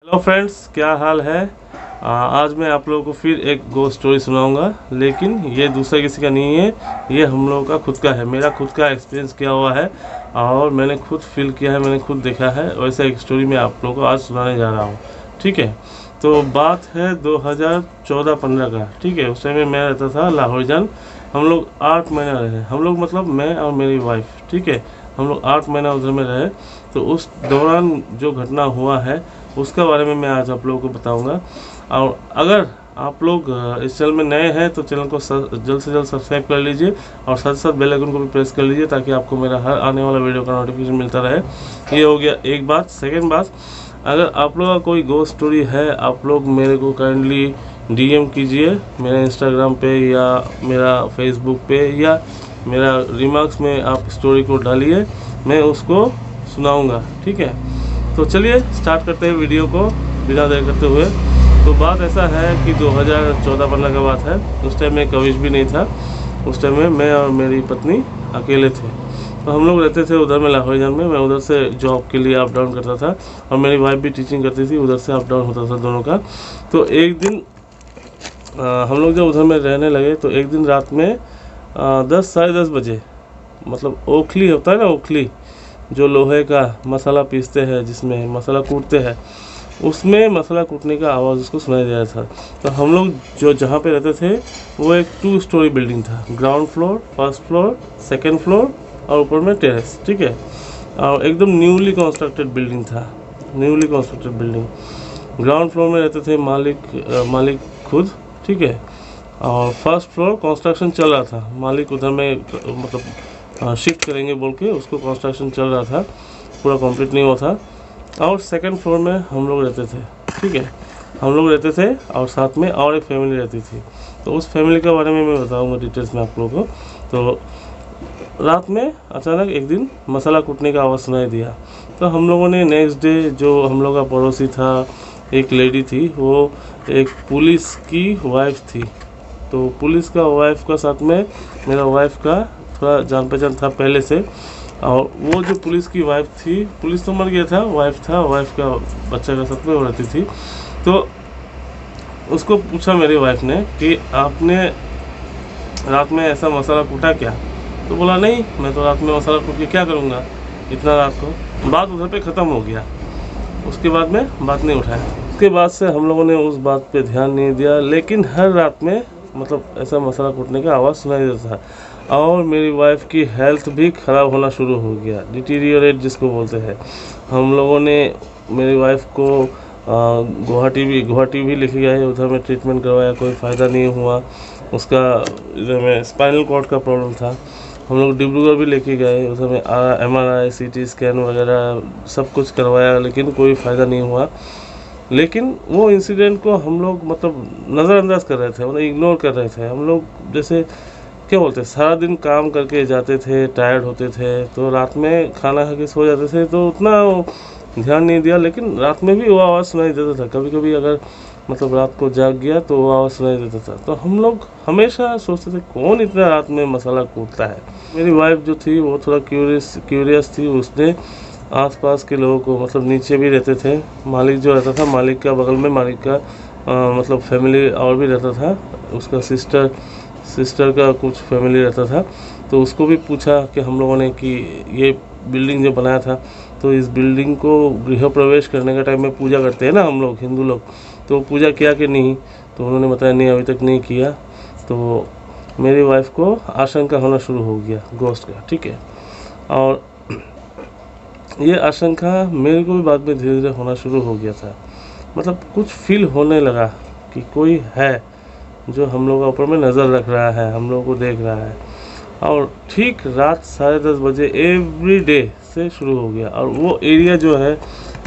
Hello friends, क्या हाल है। आज मैं आप लोगों को फिर एक गोस्ट स्टोरी सुनाऊंगा, लेकिन ये दूसरा किसी का नहीं है, ये हम लोगों का खुद का है। मेरा खुद का एक्सपीरियंस किया हुआ है और मैंने खुद फील किया है, मैंने खुद देखा है। वैसा एक स्टोरी मैं आप लोगों को आज सुनाने जा रहा हूँ। ठीक है, तो बात है 2014-15 का। ठीक है, उस टाइम में मैं रहता था लाहौर जान। हम लोग 8 महीना रहे, हम लोग मतलब मैं और मेरी वाइफ। ठीक है, हम लोग 8 महीना उधर में रहे। तो उस दौरान जो घटना हुआ है उसके बारे में मैं आज आप लोगों को बताऊंगा। और अगर आप लोग इस चैनल में नए हैं तो चैनल को जल्द से जल्द सब्सक्राइब कर लीजिए और साथ साथ बेल आइकन को भी प्रेस कर लीजिए, ताकि आपको मेरा हर आने वाला वीडियो का नोटिफिकेशन मिलता रहे। ये हो गया एक बात। सेकेंड बात, अगर आप लोगों का कोई गोस्ट स्टोरी है, आप लोग मेरे को काइंडली डीएम कीजिए मेरा इंस्टाग्राम पे या मेरा फेसबुक पे, या मेरा रिमार्क्स में आप स्टोरी को डालिए, मैं उसको सुनाऊंगा। ठीक है, तो चलिए स्टार्ट करते हैं वीडियो को बिना देर करते हुए। तो बात ऐसा है कि 2014-15 का बात है। उस टाइम में कविश भी नहीं था। उस टाइम में मैं और मेरी पत्नी अकेले थे। तो हम लोग रहते थे उधर में लाहौर जान में। मैं उधर से जॉब के लिए अप डाउन करता था और मेरी वाइफ भी टीचिंग करती थी, उधर से अप डाउन होता था दोनों का। तो एक दिन हम लोग जब उधर में रहने लगे तो एक दिन रात में 10 साढ़े 10 बजे, मतलब ओखली होता है ना, ओखली जो लोहे का मसाला पीसते हैं, जिसमें मसाला कूटते हैं, उसमें मसाला कूटने का आवाज़ उसको सुनाई दे रहा था। तो हम लोग जो जहाँ पे रहते थे वो एक 2 स्टोरी बिल्डिंग था। Ground floor, first floor, second floor और ऊपर में टेरेस। ठीक है, और एकदम न्यूली कंस्ट्रक्टेड बिल्डिंग था, newly constructed building. Ground floor में रहते थे मालिक खुद। ठीक है, और फर्स्ट फ्लोर कंस्ट्रक्शन चल रहा था। मालिक उधर में मतलब शिफ्ट करेंगे बोल के उसको कंस्ट्रक्शन चल रहा था, पूरा कंप्लीट नहीं हुआ था। और सेकंड फ्लोर में हम लोग रहते थे। ठीक है, हम लोग रहते थे और साथ में और एक फैमिली रहती थी। तो उस फैमिली के बारे में मैं बताऊंगा डिटेल्स में आप लोगों को। तो रात में अचानक एक दिन मसाला कूटने का आवाज़ सुनाई दिया। तो हम लोगों ने नेक्स्ट डे, जो हम लोग का पड़ोसी था, एक लेडी थी, वो एक पुलिस की वाइफ थी। तो पुलिस का वाइफ का साथ में मेरा वाइफ का थोड़ा जान पहचान था पहले से। और वो जो पुलिस की वाइफ थी, पुलिस तो मर गया था, वाइफ था, वाइफ का बच्चा का साथ में वो रहती थी। तो उसको पूछा मेरी वाइफ ने कि आपने रात में ऐसा मसाला कूटा क्या? तो बोला नहीं, मैं तो रात में मसाला कूट के क्या करूँगा इतना रात को। बात उधर पे ख़त्म हो गया। उसके बाद में बात नहीं उठाया। उसके बाद से हम लोगों ने उस बात पे ध्यान नहीं दिया, लेकिन हर रात में मतलब ऐसा मसाला कूटने का आवाज़ सुनाई देता था। और मेरी वाइफ की हेल्थ भी ख़राब होना शुरू हो गया, डिटीरियोरेट जिसको बोलते हैं। हम लोगों ने मेरी वाइफ को गुवाहाटी भी लेके गए, उधर में ट्रीटमेंट करवाया, कोई फ़ायदा नहीं हुआ। उसका इधर में स्पाइनल कॉर्ड का प्रॉब्लम था। हम लोग डिब्रूगढ़ भी लेके गए, उधर में MRI CT स्कैन वगैरह सब कुछ करवाया, लेकिन कोई फ़ायदा नहीं हुआ। लेकिन वो इंसिडेंट को हम लोग मतलब नज़रअंदाज कर रहे थे, मतलब इग्नोर कर रहे थे। हम लोग जैसे क्या बोलते हैं, सारा दिन काम करके जाते थे, टायर्ड होते थे, तो रात में खाना खा के सो जाते थे, तो उतना ध्यान नहीं दिया। लेकिन रात में भी वो आवाज़ सुनाई देता था। कभी कभी अगर मतलब रात को जाग गया तो वो आवाज़ सुनाई देता था। तो हम लोग हमेशा सोचते थे कौन इतना रात में मसाला कूटता है। मेरी वाइफ जो थी वो थोड़ा क्यूरियस थी। उसने आसपास के लोगों को, मतलब नीचे भी रहते थे, मालिक जो रहता था, मालिक का बगल में मालिक का मतलब फैमिली और भी रहता था, उसका सिस्टर का कुछ फैमिली रहता था। तो उसको भी पूछा कि हम लोगों ने कि ये बिल्डिंग जो बनाया था, तो इस बिल्डिंग को गृह प्रवेश करने के टाइम में पूजा करते हैं ना हम लोग हिंदू लोग, तो पूजा किया कि नहीं? तो उन्होंने बताया नहीं, अभी तक नहीं किया। तो मेरी वाइफ को आशंका होना शुरू हो गया गोस्ट का। ठीक है, और ये आशंका मेरे को भी बाद में धीरे धीरे होना शुरू हो गया था। मतलब कुछ फील होने लगा कि कोई है जो हम लोगों के ऊपर में नज़र रख रहा है, हम लोगों को देख रहा है। और ठीक रात 10:30 बजे एवरी डे से शुरू हो गया। और वो एरिया जो है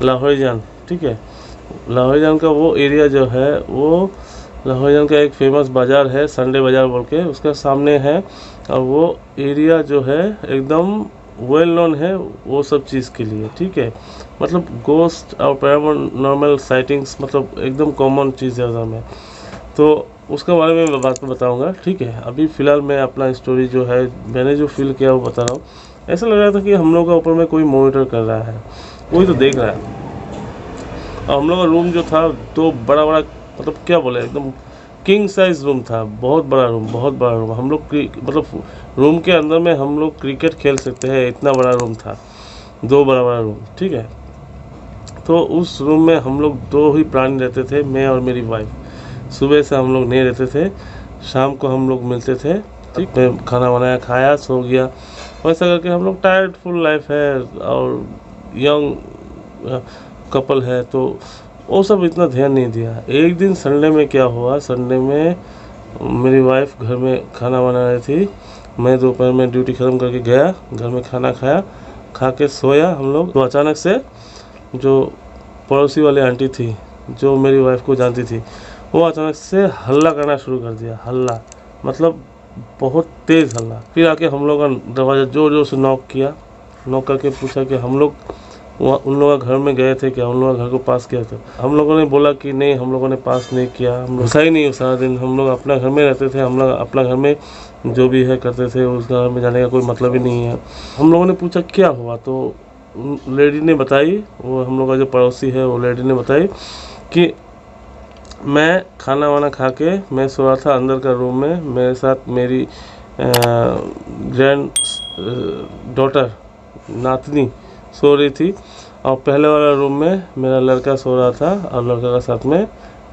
लाहौर जान, ठीक है, लाहौर जान का वो एरिया जो है, वो लाहौर जान का एक फेमस बाज़ार है, संडे बाज़ार बोल के, उसका सामने है। और वो एरिया जो है एकदम वेल नोन है वो सब चीज़ के लिए। ठीक है, मतलब गोस्ट और पैरानॉर्मल साइटिंग्स मतलब एकदम कॉमन चीज़ है उधर में। तो उसके बारे में मैं बात बताऊंगा। ठीक है, अभी फ़िलहाल मैं अपना स्टोरी जो है, मैंने जो फील किया वो बता रहा हूँ। ऐसा लग रहा था कि हम लोग का ऊपर में कोई मॉनिटर कर रहा है, कोई तो देख रहा है। और हम लोग का रूम जो था तो बड़ा बड़ा, मतलब क्या बोले, एकदम किंग साइज रूम था, बहुत बड़ा रूम, बहुत बड़ा रूम। हम लोग मतलब रूम के अंदर में हम लोग क्रिकेट खेल सकते हैं, इतना बड़ा रूम था, दो बड़ा बड़ा रूम, ठीक है। तो उस रूम में हम लोग दो ही प्राणी रहते थे, मैं और मेरी वाइफ। सुबह से हम लोग नहीं रहते थे, शाम को हम लोग मिलते थे, ठीक। मैं खाना बनाया, खाया, सो गया, वैसा करके हम लोग टायर्ड फुल लाइफ है और यंग कपल है, तो वो सब इतना ध्यान नहीं दिया। एक दिन संडे में क्या हुआ, संडे में मेरी वाइफ घर में खाना बना रही थी, मैं दोपहर में ड्यूटी ख़त्म करके गया, घर में खाना खाया, खा के सोया हम लोग। तो अचानक से जो पड़ोसी वाली आंटी थी, जो मेरी वाइफ को जानती थी, वो अचानक से हल्ला करना शुरू कर दिया। हल्ला मतलब बहुत तेज़ हल्ला। फिर आके हम लोग का दरवाज़ा जोर जोर से नॉक किया, नॉक करके पूछा कि हम लोग वहाँ उन लोगों के घर में गए थे क्या, उन लोगों के घर को पास किया था। हम लोगों ने बोला कि नहीं, हम लोगों ने पास नहीं किया, हम लोग ही नहीं, सारा दिन हम लोग अपना घर में रहते थे, हम लोग अपना घर में जो भी है करते थे, उस घर में जाने का कोई मतलब ही नहीं है। हम लोगों ने पूछा क्या हुआ, तो लेडी ने बताई, वो हम लोग का जो पड़ोसी है वो लेडी ने बताई कि मैं खाना वाना खा के मैं सो रहा था अंदर का रूम में, मेरे साथ मेरी ग्रैंड डॉटर नातनी सो रही थी, और पहले वाला रूम में मेरा लड़का सो रहा था और लड़का का साथ में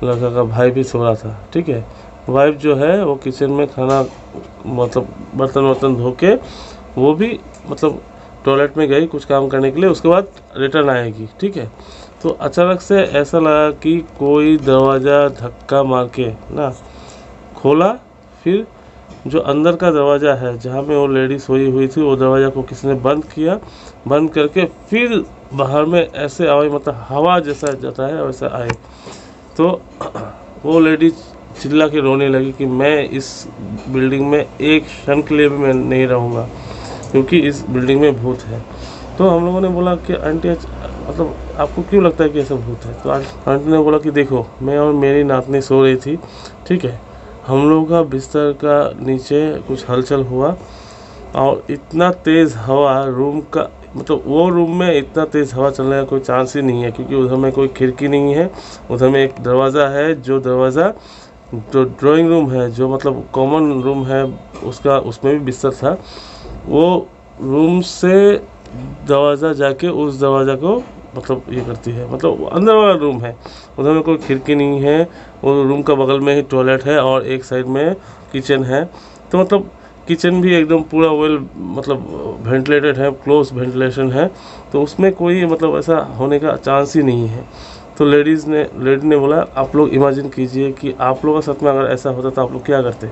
लड़का का भाई भी सो रहा था, ठीक है। वाइफ जो है वो किचन में खाना मतलब बर्तन वर्तन धो के वो भी मतलब टॉयलेट में गई कुछ काम करने के लिए, उसके बाद रिटर्न आएगी, ठीक है। तो अचानक से ऐसा लगा कि कोई दरवाज़ा धक्का मार के ना खोला, फिर जो अंदर का दरवाज़ा है जहाँ में वो लेडी सोई हुई थी, वो दरवाज़ा को किसी ने बंद किया, बंद करके फिर बाहर में ऐसे आवाज़, मतलब हवा जैसा जाता है वैसा आए। तो वो लेडी चिल्ला के रोने लगी कि मैं इस बिल्डिंग में एक क्षण के लिए भी मैं नहीं रहूँगा, क्योंकि इस बिल्डिंग में भूत है। तो हम लोगों ने बोला कि आंटी मतलब आपको क्यों लगता है कि ऐसा भूत है। तो आंटी ने बोला कि देखो, मैं और मेरी नातनी सो रही थी, ठीक है, हम लोगों का बिस्तर का नीचे कुछ हलचल हुआ और इतना तेज़ हवा रूम का, मतलब वो रूम में इतना तेज़ हवा चलने का कोई चांस ही नहीं है, क्योंकि उधर में कोई खिड़की नहीं है, उधर में एक दरवाज़ा है, जो दरवाज़ा जो ड्राइंग रूम है, जो मतलब कॉमन रूम है उसका, उसमें भी बिस्तर था, वो रूम से दरवाज़ा जाके उस दरवाज़ा को मतलब ये करती है, मतलब अंदर वाला रूम है, उधर में कोई खिड़की नहीं है, वो रूम का बगल में ही टॉयलेट है और एक साइड में किचन है। तो मतलब किचन भी एकदम पूरा वेल मतलब वेंटिलेटेड है, क्लोज वेंटिलेशन है, तो उसमें कोई मतलब ऐसा होने का चांस ही नहीं है। तो लेडी ने बोला आप लोग इमेजिन कीजिए कि आप लोगों के साथ में अगर ऐसा होता तो आप लोग क्या करते।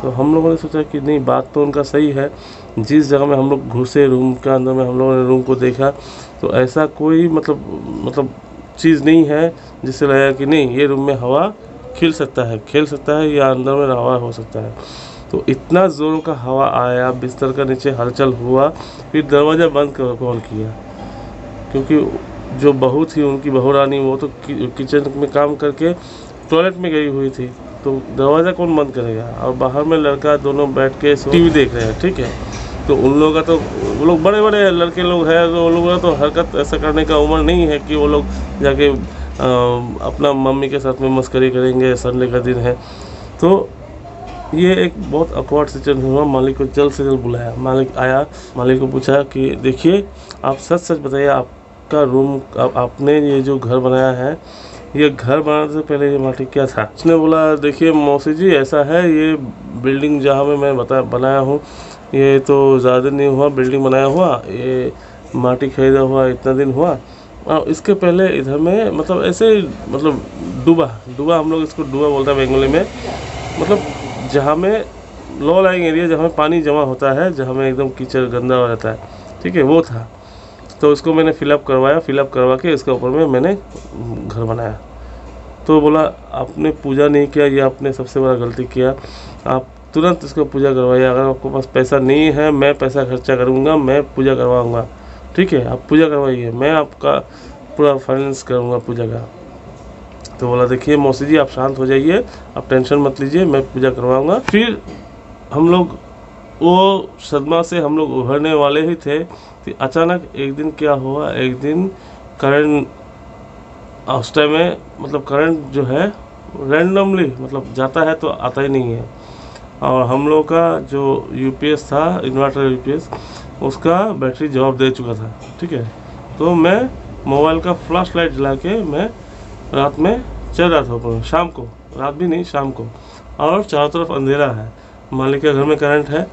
तो हम लोगों ने सोचा कि नहीं, बात तो उनका सही है, जिस जगह में हम लोग घुसे रूम के अंदर में, हम लोगों ने रूम को देखा तो ऐसा कोई मतलब चीज़ नहीं है जिससे लगा कि नहीं ये रूम में हवा खेल सकता है या अंदर में हवा हो सकता है। तो इतना ज़ोरों का हवा आया, बिस्तर का नीचे हलचल हुआ, फिर दरवाज़ा बंद कौन किया, क्योंकि जो बहू थी उनकी बहू रानी, वो तो किचन में काम करके टॉयलेट में गई हुई थी, तो दरवाज़ा कौन बंद करेगा। और बाहर में लड़का दोनों बैठ के टीवी देख रहे हैं, ठीक है। तो उन लोगों का तो, वो लोग बड़े बड़े लड़के लोग हैं, तो उन लोगों का तो हरकत ऐसा करने का उम्र नहीं है कि वो लोग जाके अपना मम्मी के साथ में मस्करी करेंगे, संडे का दिन है। तो ये एक बहुत ऑकवर्ड सिचुएशन हुआ। मालिक को जल्द से जल्द बुलाया, मालिक आया, मालिक को पूछा कि देखिए आप सच सच बताइए, आपका रूम, आपने ये जो घर बनाया है, ये घर बनाने से पहले ये माटी क्या था। उसने बोला देखिए मौसी जी, ऐसा है, ये बिल्डिंग जहाँ में मैं बनाया हूँ, ये तो ज़्यादा नहीं हुआ बिल्डिंग बनाया हुआ, ये माटी खरीदा हुआ इतना दिन हुआ, और इसके पहले इधर में मतलब ऐसे मतलब डूबा हम लोग इसको डूबा बोलते हैं बंगाली में, मतलब जहाँ में लो लाइंग एरिया, जहाँ में पानी जमा होता है, जहाँ में एकदम कीचड़ गंदा हो जाता है, ठीक है, वो था। तो उसको मैंने फिलअप करवा के इसके ऊपर में मैंने घर बनाया। तो बोला आपने पूजा नहीं किया, ये आपने सबसे बड़ा गलती किया, आप तुरंत इसको पूजा करवाइए। अगर आपके पास पैसा नहीं है, मैं पैसा खर्चा करूँगा, मैं पूजा करवाऊँगा, ठीक है, आप पूजा करवाइए, मैं आपका पूरा फाइनेंस करूँगा पूजा का। तो बोला देखिए मौसी जी, आप शांत हो जाइए, आप टेंशन मत लीजिए, मैं पूजा करवाऊँगा। फिर हम लोग वो सदमा से हम लोग उभरने वाले ही थे कि अचानक एक दिन क्या हुआ, एक दिन करंट उस टाइम में मतलब करंट जो है रैंडमली मतलब जाता है तो आता ही नहीं है। और हम लोग का जो यूपीएस था, इन्वर्टर यूपीएस, उसका बैटरी जवाब दे चुका था। ठीक है, तो मैं मोबाइल का फ्लैश लाइट जला के मैं रात में चल रहा था ऊपर, शाम को, रात भी नहीं शाम को, और चारों तरफ अंधेरा है। मालिक के घर में करंट है,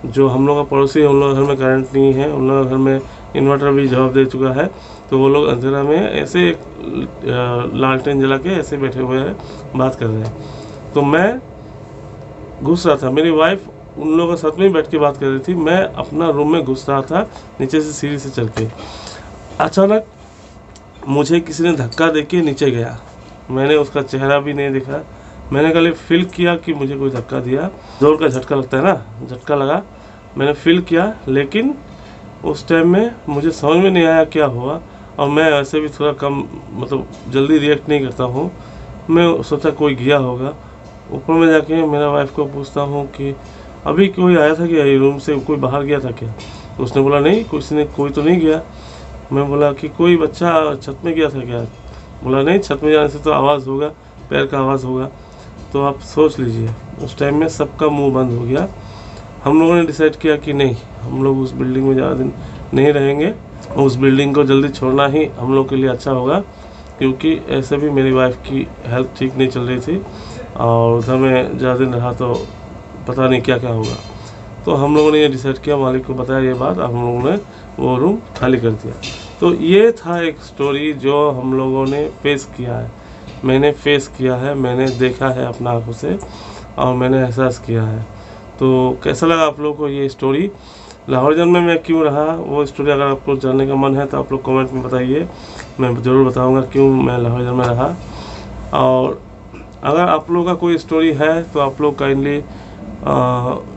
जो हम लोग का पड़ोसी है उन लोगों के घर में करंट नहीं है, उन लोगों के घर में इन्वर्टर भी जवाब दे चुका है। तो वो लोग अंधेरा में ऐसे एक लालटेन जला के ऐसे बैठे हुए हैं, बात कर रहे हैं। तो मैं घुस रहा था, मेरी वाइफ उन लोगों के साथ में बैठ के बात कर रही थी, मैं अपना रूम में घुस रहा था नीचे से सीढ़ी से चल के। अचानक मुझे किसी ने धक्का दे के नीचे गया, मैंने उसका चेहरा भी नहीं देखा, मैंने खाली फील किया कि मुझे कोई धक्का दिया, जोर का झटका लगता है ना, झटका लगा, मैंने फील किया। लेकिन उस टाइम में मुझे समझ में नहीं आया क्या हुआ, और मैं ऐसे भी थोड़ा कम मतलब जल्दी रिएक्ट नहीं करता हूँ। मैं सोचा कोई गया होगा। ऊपर में जाके मेरा वाइफ को पूछता हूँ कि अभी कोई आया था क्या, ये रूम से कोई बाहर गया था क्या? तो उसने बोला नहीं, कोई तो नहीं गया। मैं बोला कि कोई बच्चा छत में गया था क्या? बोला नहीं, छत में जाने से तो आवाज़ होगा, पैर का आवाज़ होगा। तो आप सोच लीजिए, उस टाइम में सबका मुंह बंद हो गया। हम लोगों ने डिसाइड किया कि नहीं, हम लोग उस बिल्डिंग में ज़्यादा दिन नहीं रहेंगे, उस बिल्डिंग को जल्दी छोड़ना ही हम लोग के लिए अच्छा होगा, क्योंकि ऐसे भी मेरी वाइफ की हेल्थ ठीक नहीं चल रही थी, और उधर में ज़्यादा दिन रहा तो पता नहीं क्या क्या होगा। तो हम लोगों ने ये डिसाइड किया, मालिक को बताया ये बात, अब हम लोगों ने वो रूम खाली कर दिया। तो ये था एक स्टोरी जो हम लोगों ने फेस किया है, मैंने फेस किया है, मैंने देखा है अपना आँखों से, और मैंने एहसास किया है। तो कैसा लगा आप लोगों को ये स्टोरी? लाहौर जंग में मैं क्यों रहा, वो स्टोरी अगर आपको जानने का मन है तो आप लोग कमेंट में बताइए, मैं ज़रूर बताऊंगा क्यों मैं लाहौर जंग में रहा। और अगर आप लोगों का कोई स्टोरी है तो आप लोग काइंडली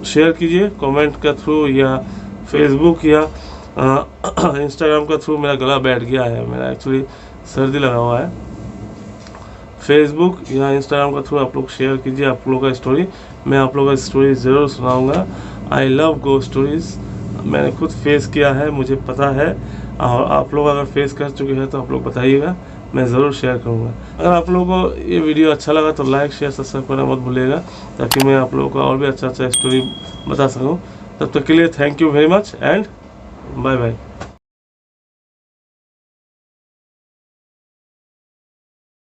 शेयर कीजिए कमेंट के थ्रू, या फेसबुक या इंस्टाग्राम का थ्रू। मेरा गला बैठ गया है, मेरा एक्चुअली सर्दी लगा हुआ है। फेसबुक या इंस्टाग्राम का थ्रू आप लोग शेयर कीजिए आप लोगों का स्टोरी, मैं आप लोगों का स्टोरी ज़रूर सुनाऊंगा। आई लव गो स्टोरीज़, मैंने खुद फेस किया है, मुझे पता है, और आप लोग अगर फेस कर चुके हैं तो आप लोग बताइएगा, मैं ज़रूर शेयर करूंगा। अगर आप लोगों को ये वीडियो अच्छा लगा तो लाइक शेयर सब्सक्राइब करना मत भूलिएगा, ताकि मैं आप लोगों को और भी अच्छा अच्छा स्टोरी बता सकूँ। तब तक के लिए thank you very much and bye bye.